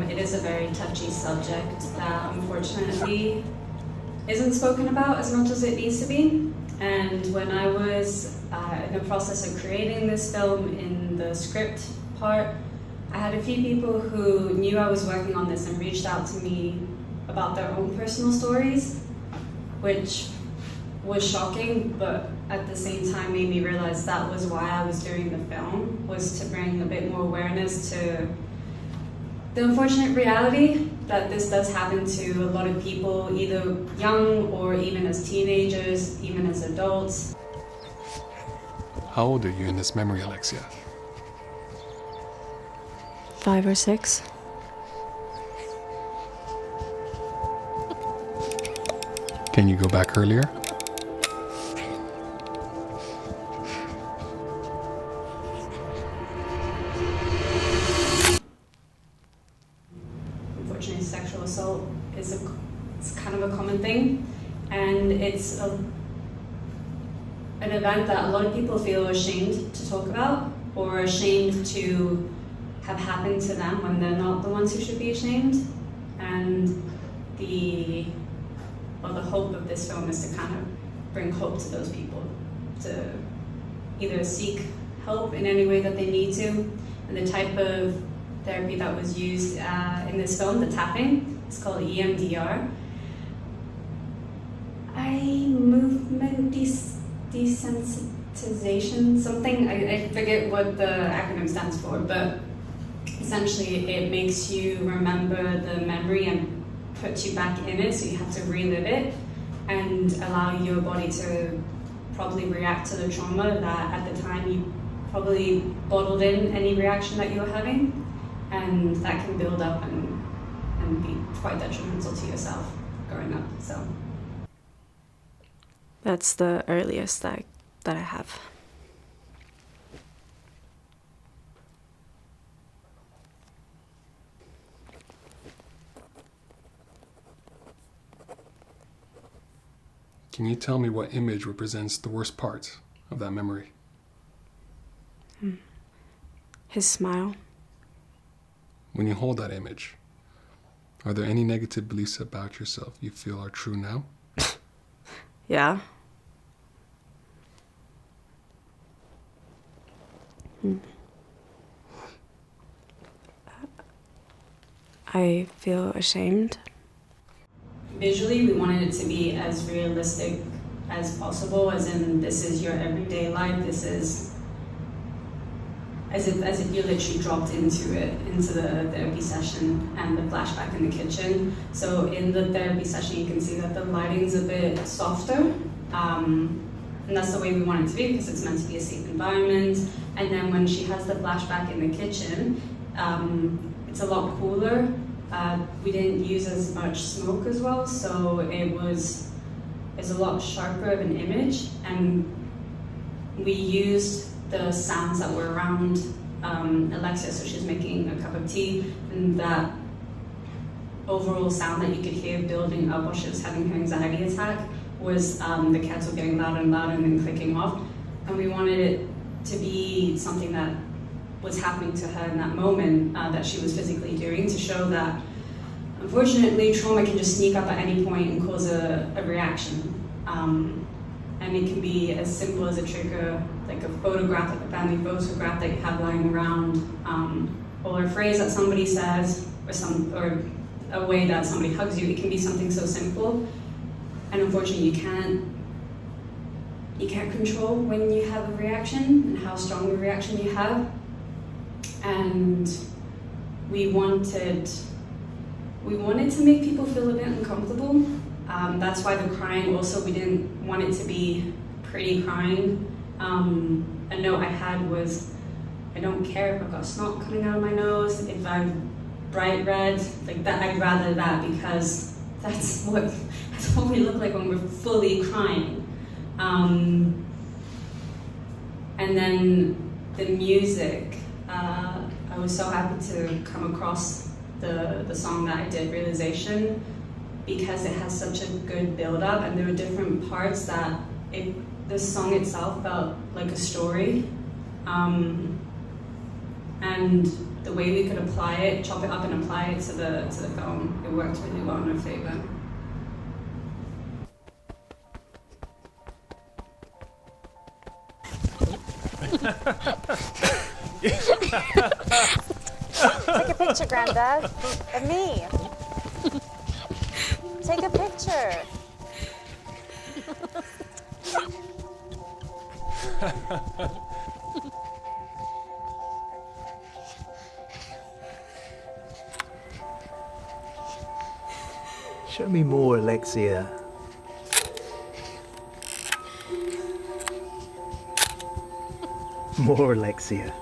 It is a very touchy subject that unfortunately isn't spoken about as much as it needs to be. And when I was in the process of creating this film, in the script part, I had a few people who knew I was working on this and reached out to me about their own personal stories, which was shocking, but at the same time made me realize that was why I was doing the film, was to bring a bit more awareness to the unfortunate reality that this does happen to a lot of people, either young or even as teenagers, even as adults. How old are you in this memory, Alexia? 5 or 6. Can you go back earlier? Unfortunately, sexual assault is it's kind of a common thing, and it's an event that a lot of people feel ashamed to talk about, or ashamed to have happened to them when they're not the ones who should be ashamed. And the hope of this film is to kind of bring hope to those people, to either seek help in any way that they need to. And the type of therapy that was used in this film, the tapping, it's called EMDR. Movement desensitization, something, I forget what the acronym stands for, but essentially it makes you remember the memory and puts you back in it, so you have to relive it and allow your body to probably react to the trauma that at the time you probably bottled in any reaction that you were having, and that can build up and be quite detrimental to yourself growing up. So that's the earliest that I have. Can you tell me what image represents the worst part of that memory? His smile. When you hold that image, are there any negative beliefs about yourself you feel are true now? Yeah. I feel ashamed. Visually, we wanted it to be as realistic as possible, as in this is your everyday life, this is as if you literally dropped into the therapy session and the flashback in the kitchen. So in the therapy session, you can see that the lighting's a bit softer, and that's the way we want it to be because it's meant to be a safe environment. And then when she has the flashback in the kitchen, it's a lot cooler. We didn't use as much smoke as well, so it's a lot sharper of an image, and we used the sounds that were around Alexia, so she's making a cup of tea, and that overall sound that you could hear building up while she was having her anxiety attack was the kettle getting louder and louder and then clicking off. And we wanted it to be something that was happening to her in that moment, that she was physically doing, to show that unfortunately trauma can just sneak up at any point and cause a reaction. And it can be as simple as a trigger, like a photograph, like a family photograph that you have lying around, or a phrase that somebody says, or a way that somebody hugs you. It can be something so simple, and unfortunately you can't control when you have a reaction and how strong a reaction you have. And we wanted to make people feel a bit uncomfortable. That's why the crying also, we didn't want it to be pretty crying. A note I had was, I don't care if I've got snot coming out of my nose, if I'm bright red, like that, I'd rather that, because that's what we look like when we're fully crying. And then the music, I was so happy to come across the song that I did, Realization, because it has such a good build-up, and there were different parts that the song itself felt like a story. And the way we could apply it, chop it up and apply it to the film, it worked really well in our favor. Take a picture, Granddad. Of me. Take a picture. Show me more, Alexia. More, Alexia.